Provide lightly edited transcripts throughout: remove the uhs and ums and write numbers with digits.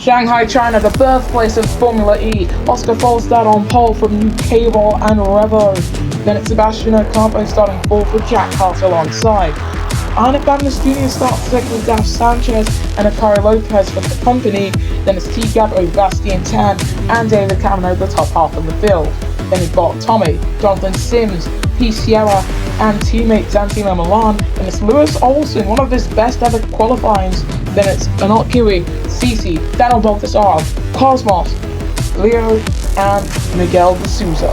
Shanghai, China, the birthplace of Formula E. Oscar Folstad on pole from UK Ball and Revo. Then it's Sebastian Ocampo starting fourth with Jack Carter alongside. Arne Bagnes Jr. starts second with Daf Sanchez and Akari Lopez for the company. Then it's T-Gab over Bastien Tan and David Cameron over the top half of the field. Then you've got Tommy, Jonathan Sims, P. Sierra and teammate Santino Milan. Then it's Lewis Olsen, one of his best ever qualifyings. Then it's Anot Kiwi, Cici, Daniel Baltasar, Cosmos, Leo and Miguel de Souza.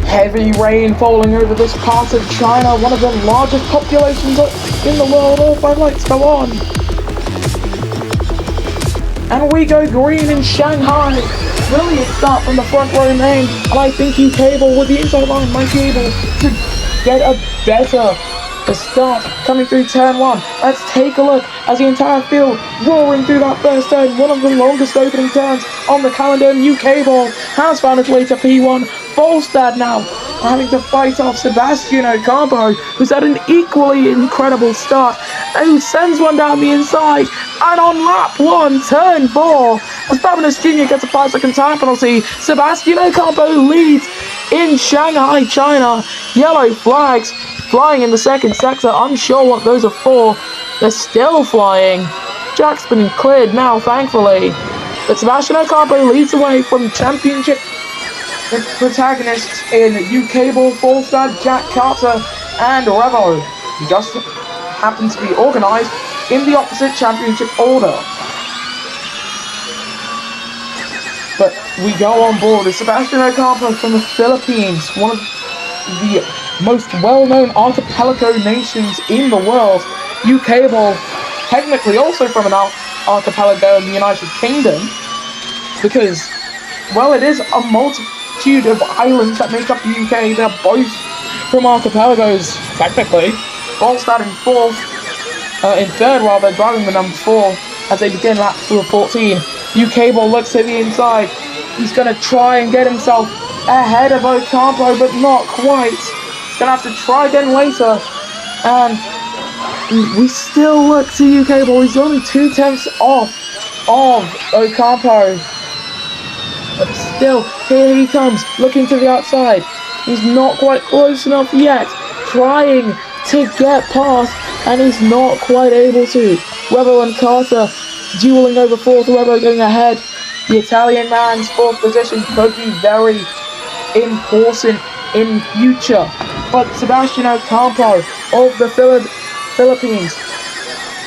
Heavy rain falling over this part of China, one of the largest populations in the world. All 5 lights go on. And we go green in Shanghai. Brilliant start from the front row main. And I think UK Ball with the inside line might be able to get a better start coming through turn 1. Let's take a look as the entire field roaring through that first turn. One of the longest opening turns on the calendar, and UK Ball has found its way to P1. Folstad now having to fight off Sebastian Ocampo, who's had an equally incredible start, and who sends one down the inside. And on lap 1, turn 4, as Bagnes Jr. gets a 5-second time penalty, Sebastian Ocampo leads in Shanghai, China. Yellow flags flying in the second sector. Unsure what those are for. They're still flying. Jack's been cleared now, thankfully. But Sebastian Ocampo leads away from championship protagonists in UK Ball, Folstad, Jack Carter and Revo. He just happens to be organised in the opposite championship order. But we go on board with Sebastian Ocampo from the Philippines, one of the most well-known archipelago nations in the world. UK Ball, technically also from an archipelago in the United Kingdom, because, well, it is a multitude of islands that make up the UK. They're both from archipelagos, technically. Folstad in third, driving the number 4 as they begin lap 14. UK Ball looks to the inside. He's going to try and get himself ahead of Ocampo, but not quite. He's going to have to try again later. And we still look to UK Ball. He's only 2/10 off of Ocampo. But still, here he comes, looking to the outside. He's not quite close enough yet. Trying to get past, and he's not quite able to. Revo and Carter dueling over 4th, Revo going ahead. The Italian man's 4th position could be very important in future. But Sebastian Ocampo of the Philippines,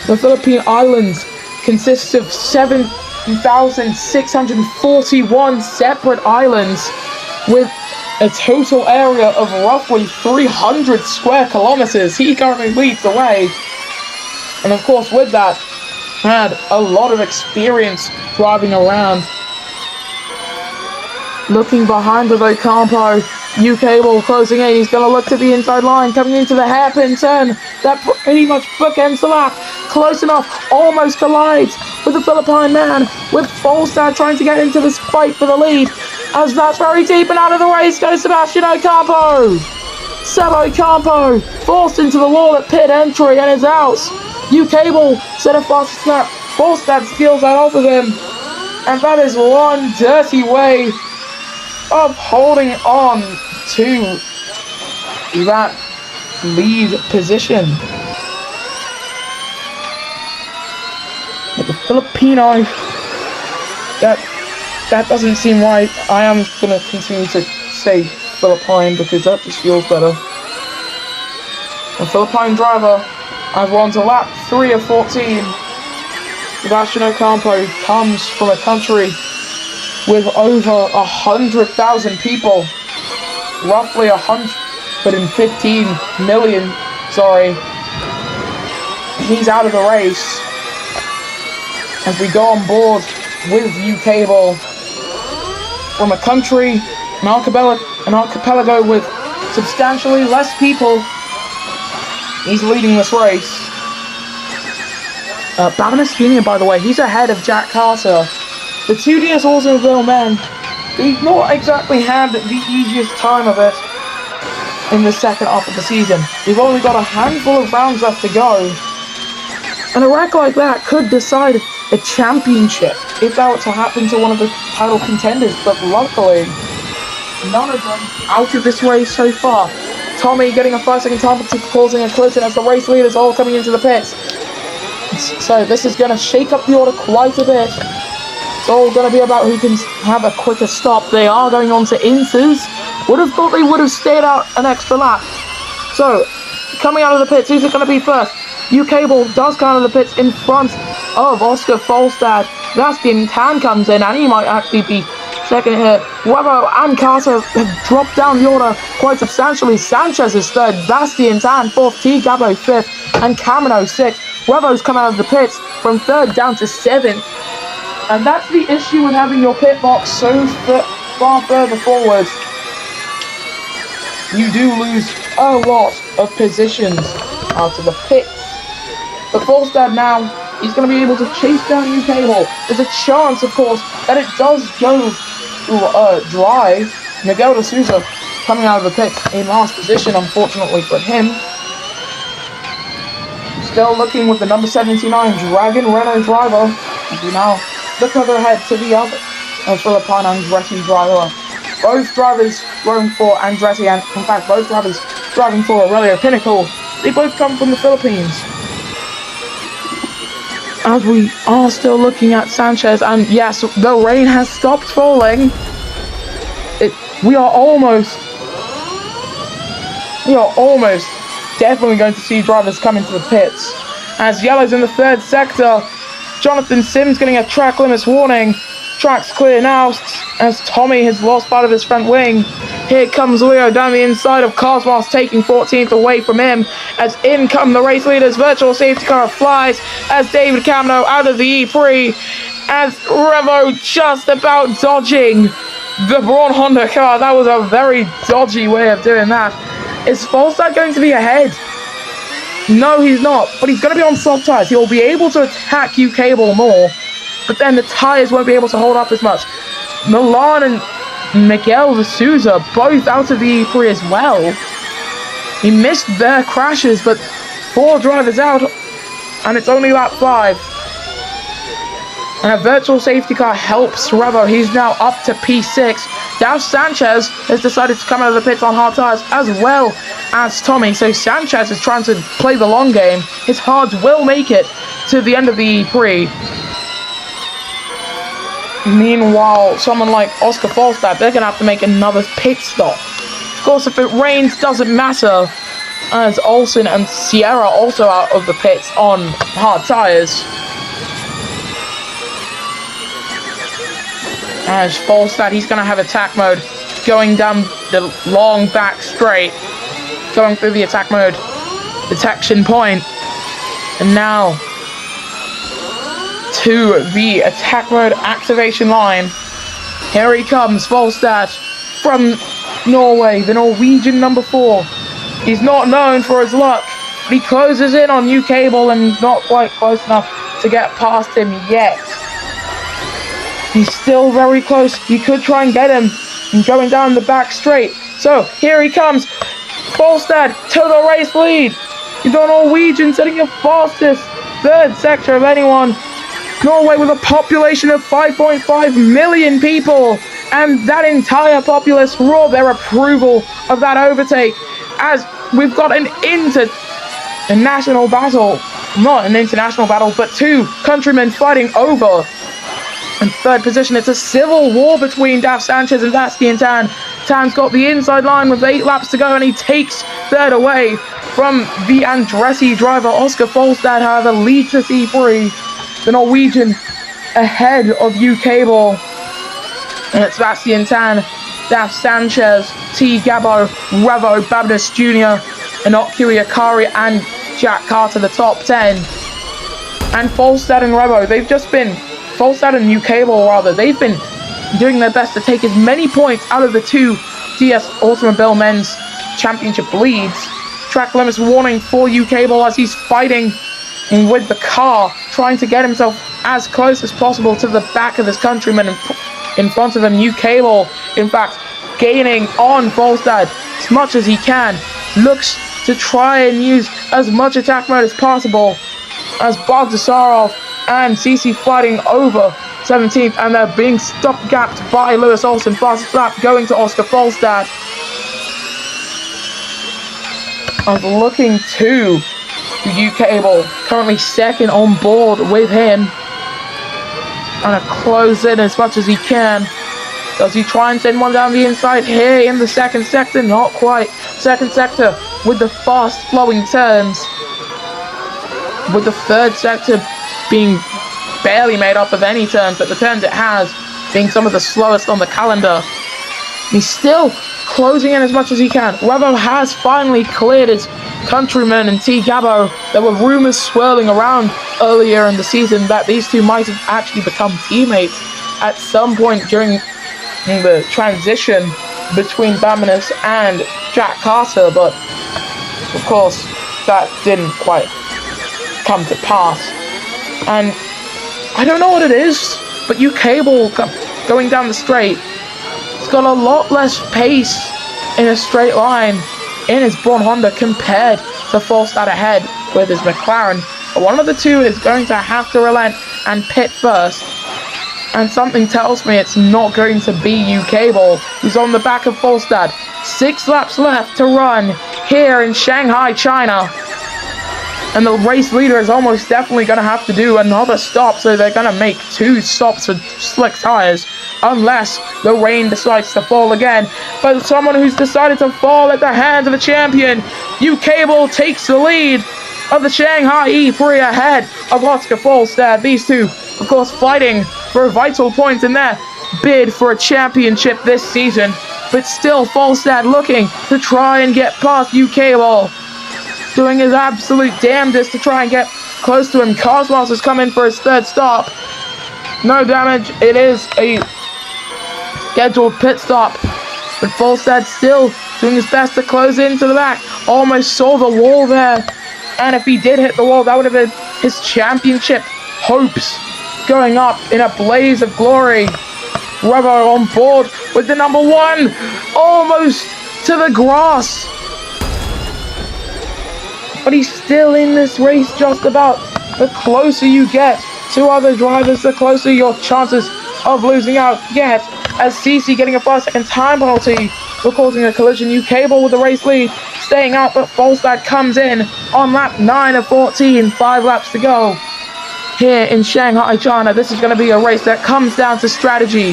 the Philippine Islands, consists of 7,641 separate islands with a total area of roughly 300 square kilometers. He currently leads the way. And of course, with that, had a lot of experience driving around. Looking behind with Ocampo, UK Ball closing in. He's going to look to the inside line, coming into the hairpin turn. That pretty much bookends the lap. Close enough, almost collides with the Philippine man, with Folstad trying to get into this fight for the lead. As that's very deep, and out of the race goes Sebastian Ocampo. Seb Ocampo forced into the wall at pit entry and is out. UK Ball set a fast snap. Folstad steals that off of him. And that is one dirty way of holding on to that lead position. But the Filipino, that doesn't seem right. I am going to continue to say Philippine because that just feels better. The Philippine driver, I've won to lap 3 of 14. Sebastian Ocampo comes from a country with over 100,000 people, roughly 115 million, He's out of the race as we go on board with UK Ball from a country, an archipelago with substantially less people. He's leading this race. Bagnes Jr., by the way, he's ahead of Jack Carter. The two DS Automobile men, they've not exactly had the easiest time of it in the second half of the season. We've only got a handful of rounds left to go, And a wreck like that could decide a championship if that were to happen to one of the title contenders, but luckily, none of them out of this race so far. Tommy getting a 5-second time penalty for causing a collision as the race leaders all coming into the pits. So this is going to shake up the order quite a bit. It's all going to be about who can have a quicker stop. They are going on to Inces. Would have thought they would have stayed out an extra lap. So, coming out of the pits, who's it going to be first? UK Ball does come out of the pits in front of Oscar Folstad. Bastian Tan comes in, and he might actually be second here. Webber and Carter have dropped down the order quite substantially. Sanchez is third, Bastian Tan fourth, T. Gabo fifth, and Camino sixth. Webber's come out of the pits from third down to seventh. And that's the issue with having your pit box so far further forward. You do lose a lot of positions out of the pits. But Folstad now, he's going to be able to chase down UK Ball. There's a chance, of course, that it does go dry. Miguel de Souza coming out of the pits in last position, unfortunately for him. Still looking with the number 79 Dragon Renault driver. As we now look over ahead to the other Filipino Andretti driver. Both drivers going for Andretti, and in fact both drivers driving for Aurelio Pinnacle. They both come from the Philippines. As we are still looking at Sanchez, and yes, the rain has stopped falling. We are almost definitely going to see drivers come into the pits. As Yellow's in the third sector, Jonathan Sims getting a track limits warning. Track's clear now as Tommy has lost part of his front wing. Here comes Leo down the inside of Cosmos, taking 14th away from him. As in come the race leaders, virtual safety car flies as David Camno out of the Prix. As Revo just about dodging the Braun Honda car. That was a very dodgy way of doing that. Is Folstad going to be ahead? No, he's not, but he's going to be on soft tyres. He'll be able to attack UK Ball more, but then the tyres won't be able to hold up as much. Milan and Miguel de Souza both out of the Prix as well. He missed their crashes, but 4 drivers out, and it's only lap 5. And a virtual safety car helps Revo. He's now up to P6. Now Sanchez has decided to come out of the pits on hard tyres as well as Tommy. So Sanchez is trying to play the long game. His hards will make it to the end of the Prix. Meanwhile, someone like Oscar Folstad, they're going to have to make another pit stop. Of course, if it rains, doesn't matter, as Olsen and Sierra also out of the pits on hard tyres. As Folstad, he's going to have attack mode, going down the long back straight, going through the attack mode detection point, and now to the attack mode activation line. Here he comes, Folstad from Norway, the Norwegian number 4. He's not known for his luck, but he closes in on UK Ball and not quite close enough to get past him yet. He's still very close. He could try and get him and going down the back straight. So here he comes, Folstad to the race lead. The Norwegian setting the fastest third sector of anyone. Norway with a population of 5.5 million people, and that entire populace roared their approval of that overtake, as we've got an international battle. Not an international battle, but 2 countrymen fighting over in third position. It's a civil war between Daf Sanchez and Bastian Tan. Tan's got the inside line with 8 laps to go, and he takes third away from the Andretti driver. Oscar Folstad, however, leads the C3. The Norwegian ahead of UK Ball. And it's Bastian Tan, Daf Sanchez, T. Gabo, Revo, Babnis Jr., Inoki Akari, and Jack Carter, the top 10. And Folstad and Revo, Folstad and UK Ball rather, they've been doing their best to take as many points out of the 2 DS Automobile Men's Championship leads. Track limits warning for UK Ball as he's fighting with the car, trying to get himself as close as possible to the back of his countryman in front of him. UK Ball, in fact, gaining on Folstad as much as he can. Looks to try and use as much attack mode as possible. as Bogdasarov and CC fighting over 17th, and they're being stop-gapped by Lewis Olsen. Fastest lap going to Oscar Folstad. And looking to U-Cable, currently second on board with him. And close in as much as he can. Does he try and send one down the inside here in the second sector? Not quite. Second sector with the fast-flowing turns. With the third sector being barely made up of any turns, but the turns it has being some of the slowest on the calendar. He's still closing in as much as he can. Revo has finally cleared his countryman and T. Gabo. There were rumors swirling around earlier in the season that these two might have actually become teammates at some point during the transition between Bamanis and Jack Carter, but of course that didn't quite come to pass. And I don't know what it is, but U-Cable going down the straight, it's got a lot less pace in a straight line in his Braun Honda compared to Folstad ahead with his McLaren. But one of the two is going to have to relent and pit first. And something tells me it's not going to be U-Cable. He's on the back of Folstad. 6 laps left to run here in Shanghai, China. And the race leader is almost definitely going to have to do another stop, so they're going to make 2 stops with slick tires, unless the rain decides to fall again. But someone who's decided to fall at the hands of the champion, U-Cable takes the lead of the Shanghai E3 ahead of Oscar Folstad. These two, of course, fighting for a vital point in their bid for a championship this season. But still, Folstad looking to try and get past U-Cable, doing his absolute damnedest to try and get close to him. Cosmos has come in for his third stop. No damage. It is a scheduled pit stop. But Folstad still doing his best to close into the back. Almost saw the wall there. And if he did hit the wall, that would have been his championship hopes going up in a blaze of glory. Revo on board with the number 1. Almost to the grass. But he's still in this race just about. The closer you get to other drivers, the closer your chances of losing out get. As CC getting a 5-second time penalty for causing a collision. U-Cable with the race lead, staying out, but Folstad comes in on lap 9 of 14. 5 laps to go here in Shanghai, China. This is going to be a race that comes down to strategy.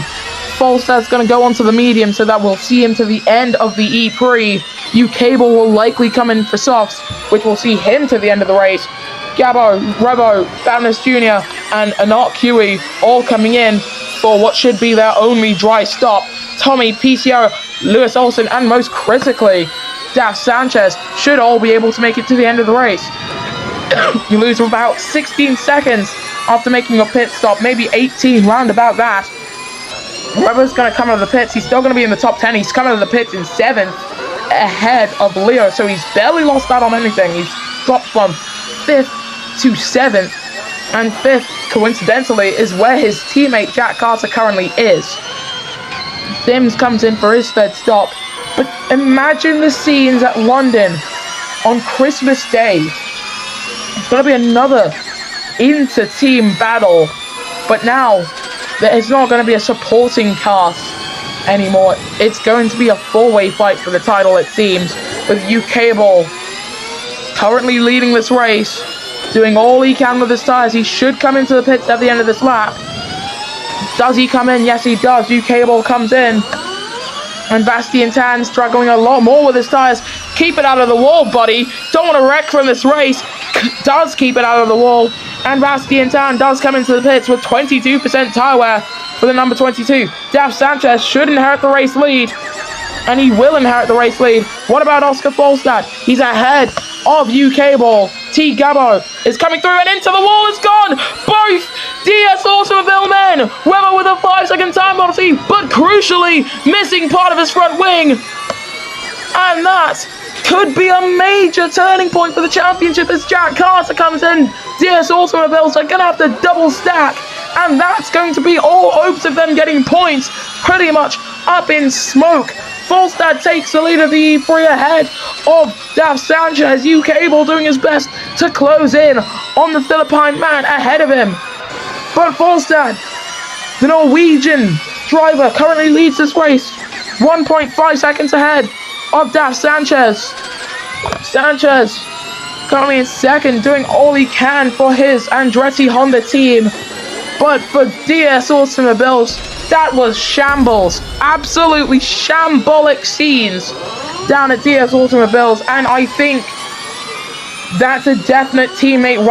Folstad's going to go onto the medium, so that we'll see him to the end of the E-Prix. U-Cable will likely come in for softs, which will see him to the end of the race. Gabo, Revo, Bamanis Jr. and Anart Kiwi all coming in for what should be their only dry stop. Tommy, PCO, Lewis Olsen, and most critically, Daf Sanchez should all be able to make it to the end of the race. You lose about 16 seconds after making a pit stop, maybe 18, round about that. Revo's going to come out of the pits. He's still going to be in the top 10. He's coming out of the pits in 7th, ahead of Leo, so he's barely lost out on anything. He's dropped from 5th to 7th, and 5th, coincidentally, is where his teammate Jack Carter currently is. Sims comes in for his third stop, but imagine the scenes at London on Christmas Day. It's going to be another inter-team battle, but now it's not going to be a supporting cast anymore. It's going to be a 4-way fight for the title, it seems, with U-Cable currently leading this race, doing all he can with his tires. He should come into the pits at the end of this lap. Does he come in? Yes, he does. U-Cable comes in. And Bastien Tan struggling a lot more with his tires. Keep it out of the wall, buddy. Don't want to wreck from this race. Does keep it out of the wall. And Bastien Tan does come into the pits with 22% tire wear for the number 22. Daf Sanchez should inherit the race lead. And he will inherit the race lead. What about Oscar Folstad? He's ahead of U-Cable. T. Gabo is coming through and into the wall. It's gone. Both DS Automobile men. Weber with a 5-second time penalty, but crucially missing part of his front wing. And that could be a major turning point for the championship as Jack Carter comes in. DS Automobiles are going to have to double stack. And that's going to be all hopes of them getting points pretty much up in smoke Volstad takes the lead of the E3 ahead of Daf Sanchez. U-Cable doing his best to close in on the Philippine man ahead of him. But Volstad, the Norwegian driver, currently leads this race 1.5 seconds ahead of Daf Sanchez. Sanchez currently in second, doing all he can for his Andretti Honda team. But for DS Automobiles, that was shambles. Absolutely shambolic scenes down at DS Automobiles. And I think that's a definite teammate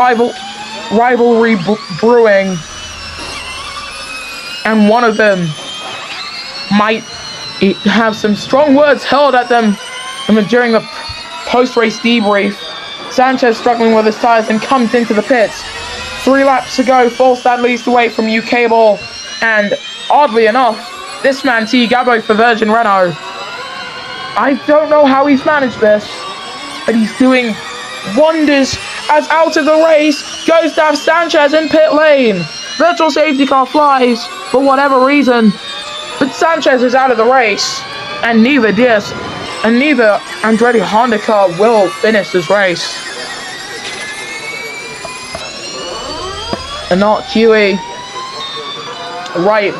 rivalry brewing. And one of them might have some strong words hurled at them during the post-race debrief. Sanchez struggling with his tires and comes into the pits. 3 laps to go. Volstad leads the way from U-Cable, and oddly enough, this man T. Gabo for Virgin Renault. I don't know how he's managed this, but he's doing wonders as out of the race goes Daf Sanchez in pit lane. Virtual safety car flies for whatever reason, but Sanchez is out of the race, and neither Andretti Honda car will finish this race. And not Huey right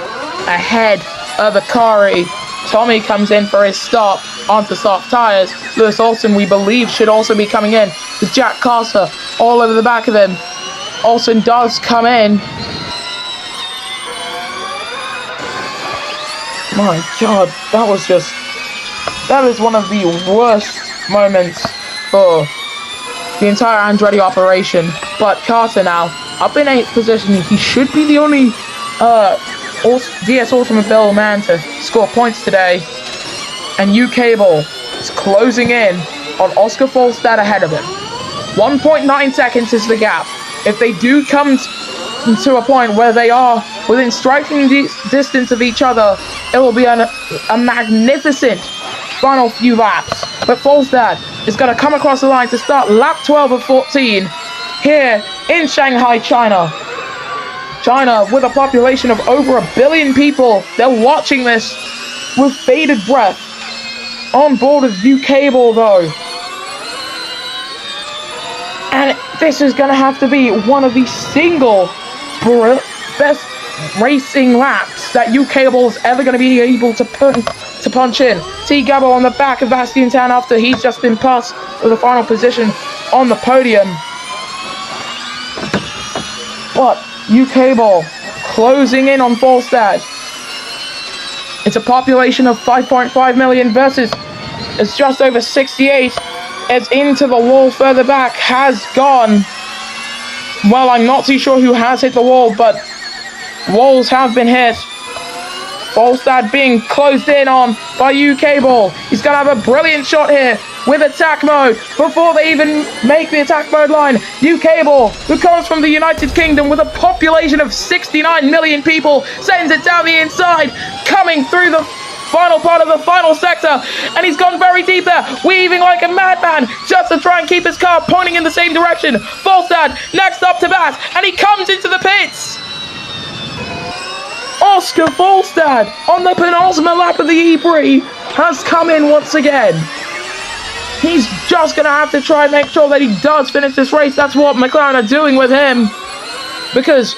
ahead of Akari. Tommy comes in for his stop onto soft tires. Lewis Olsen, we believe, should also be coming in with Jack Costa all over the back of him. Olsen does come in. My God, that is one of the worst moments for the entire Andretti operation. But Carter now up in 8th position. He should be the only DS Automobile man to score points today. And U-Cable is closing in on Oscar Volstad ahead of him. 1.9 seconds is the gap. If they do come to a point where they are within striking distance of each other, it will be a magnificent final few laps. But Volstad is going to come across the line to start lap 12 of 14 here in Shanghai, China. China, with a population of over 1 billion people, they're watching this with bated breath. On board of U-Cable, though. And this is going to have to be one of the single best racing laps that U-Cable is ever going to be able to punch in. T. Gabo on the back of Bastian Tan after he's just been passed for the final position on the podium. But U-Cable closing in on Volstad. It's a population of 5.5 million versus it's just over 68. It's into the wall further back. Has gone. Well, I'm not too sure who has hit the wall, but walls have been hit. Volstad being closed in on by U-Cable. He's going to have a brilliant shot here with attack mode. Before they even make the attack mode line, U-Cable, who comes from the United Kingdom with a population of 69 million people, sends it down the inside, coming through the final part of the final sector, and he's gone very deep there, weaving like a madman just to try and keep his car pointing in the same direction. Volstad next up to bat, and he comes into the pits. Oscar Volstad on the penultimate lap of the E-Prix has come in once again. He's just going to have to try and make sure that he does finish this race. That's what McLaren are doing with him. Because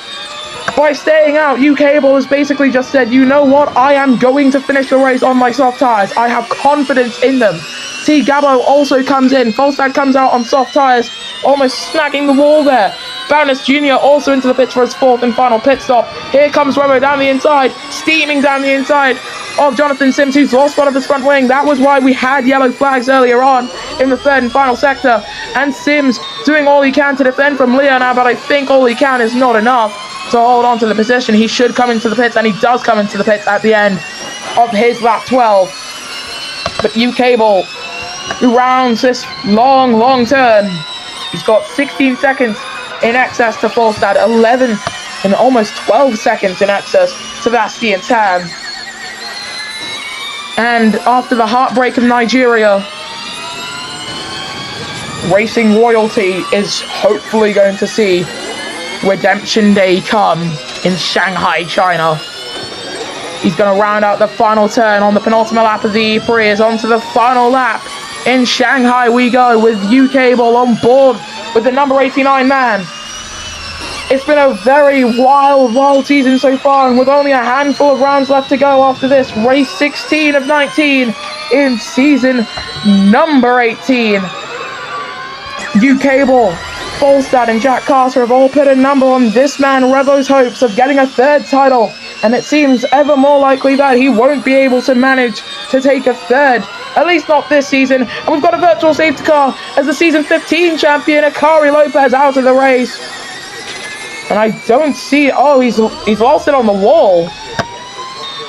by staying out, U-Cable has basically just said, you know what, I am going to finish the race on my soft tires. I have confidence in them. T. Gabo also comes in. Volstad comes out on soft tires, almost snagging the wall there. Baroness Jr. also into the pits for his 4th and final pit stop. Here comes Remo down the inside, steaming down the inside of Jonathan Sims, who's lost one of his front wing. That was why we had yellow flags earlier on in the 3rd and final sector. And Sims doing all he can to defend from Leo now, but I think all he can is not enough to hold on to the position. He should come into the pits, and he does come into the pits at the end of his lap 12. But U-Cable, who rounds this long turn, he's got 16 seconds in excess to Volstad, 11 and almost 12 seconds in excess to Bastian Tan. And after the heartbreak of Nigeria, racing royalty is hopefully going to see Redemption Day come in Shanghai, China. He's going to round out the final turn on the penultimate lap of the Prix. Is onto the final lap. In Shanghai we go with U-Cable on board with the number 89 man. It's been a very wild season so far, and with only a handful of rounds left to go after this, race 16 of 19 in season number 18. U-Cable, Volstad and Jack Carter have all put a number on this man Revo's hopes of getting a third title, and it seems ever more likely that he won't be able to manage to take a third, at least not this season. And we've got a virtual safety car as the season 15 champion Akari Lopez out of the race. And I don't see, oh, he's lost it on the wall.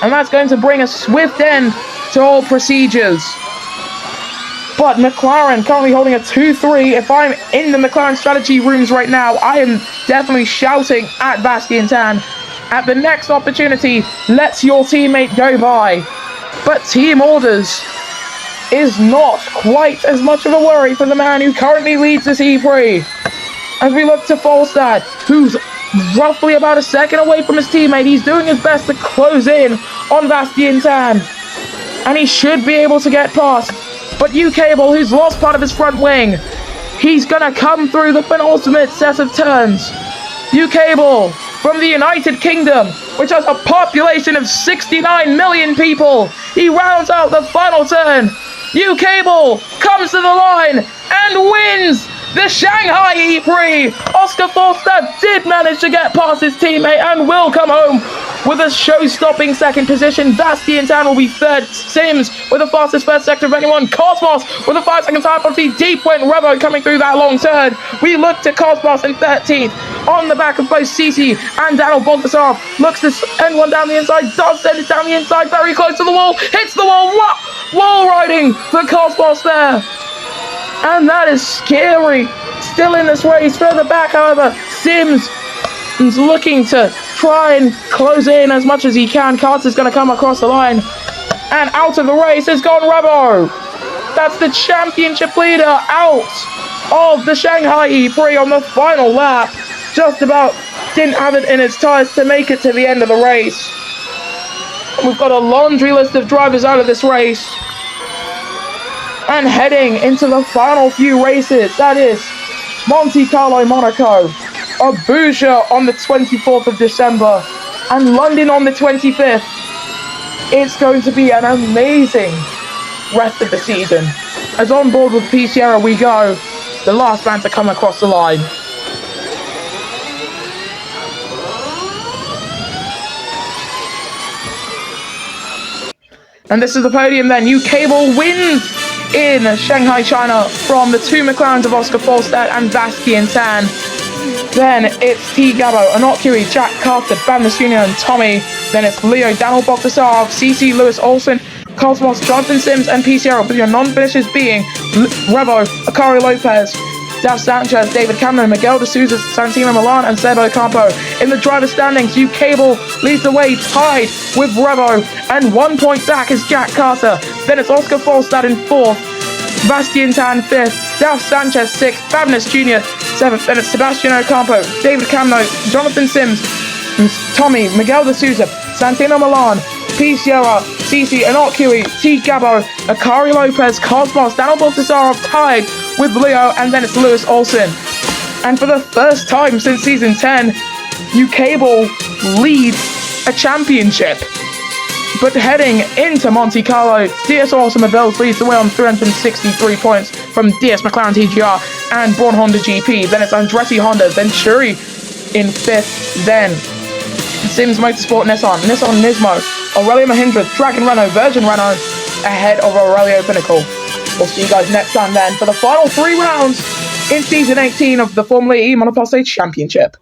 And that's going to bring a swift end to all procedures. But McLaren currently holding a 2-3. If I'm in the McLaren strategy rooms right now, I am definitely shouting at Bastien Tan. At the next opportunity, let your teammate go by. But team orders is not quite as much of a worry for the man who currently leads this E-Prix. As we look to Volstad, who's roughly about a second away from his teammate. He's doing his best to close in on Bastien Tan. And he should be able to get past. But U-Cable, who's lost part of his front wing, he's going to come through the penultimate set of turns. U-Cable from the United Kingdom, which has a population of 69 million people. He rounds out the final turn. U-Cable comes to the line and wins the Shanghai E-Prix. Oscar Volstad did manage to get past his teammate and will come home with a show-stopping second position. Bastien Tan will be third. Sims with the fastest first sector of anyone. Cosmos with a 5-second time penalty. Deep went Revo coming through that long turn. We look to Cosmos in 13th. On the back of both Cici and Daniel Bogdasarov. Looks to send one down the inside. Does send it down the inside. Very close to the wall. Hits the wall. Wall riding for Cosmos there. And that is scary. Still in this race. Further back, however, Sims is looking to try and close in as much as he can. Carter's going to come across the line. And out of the race has gone Revo. That's the championship leader out of the Shanghai E-Prix on the final lap. Just about didn't have it in its tires to make it to the end of the race. We've got a laundry list of drivers out of this race. And heading into the final few races, that is Monte Carlo, Monaco, Abuja on the 24th of December, and London on the 25th. It's going to be an amazing rest of the season. As on board with P. Sierra we go, the last man to come across the line. And this is the podium then. U-Cable wins in Shanghai, China from the two McLarens of Oscar Volstad and Bastien Tan. Then it's T. Gabo, Anokiri, Jack Carter, Bamness Jr. and Tommy. Then it's Leo, Daniel Bogdasarov, CC, Lewis Olsen, Cosmos, Jonathan Sims and P. Sierra, with your non-finishers being Revo, Akari Lopez, Dav Sanchez, David Cameron, Miguel de Souza, Santino Milan and Sebo Campo. In the driver standings, U-Cable leads the way, tied with Revo, and 1 point back is Jack Carter. Then it's Oscar Volstad in 4th, Bastien Tan 5th, Dav Sanchez 6th, Fabness Jr. 7th, then it's Sebastian Ocampo, David Camno, Jonathan Sims, Tommy, Miguel de Souza, Santino Milan, P. Sierra, CC, Anokiri, T. Gabo, Akari Lopez, Cosmos, Daniel Baltasarov tied with Leo, and then it's Lewis Olsen. And for the first time since season 10, U-Cable leads a championship. But heading into Monte Carlo, DS Automobiles leads the way on 363 points from DS McLaren TGR and Braun Honda GP. Then it's Andretti Honda, then Shuri in 5th, then Sims Motorsport Nissan, Nissan Nismo, Aurelio Mahindra, Dragon Renault, Virgin Renault ahead of Aurelio Pinnacle. We'll see you guys next time then for the final 3 rounds in season 18 of the Formula E Monoposto Championship.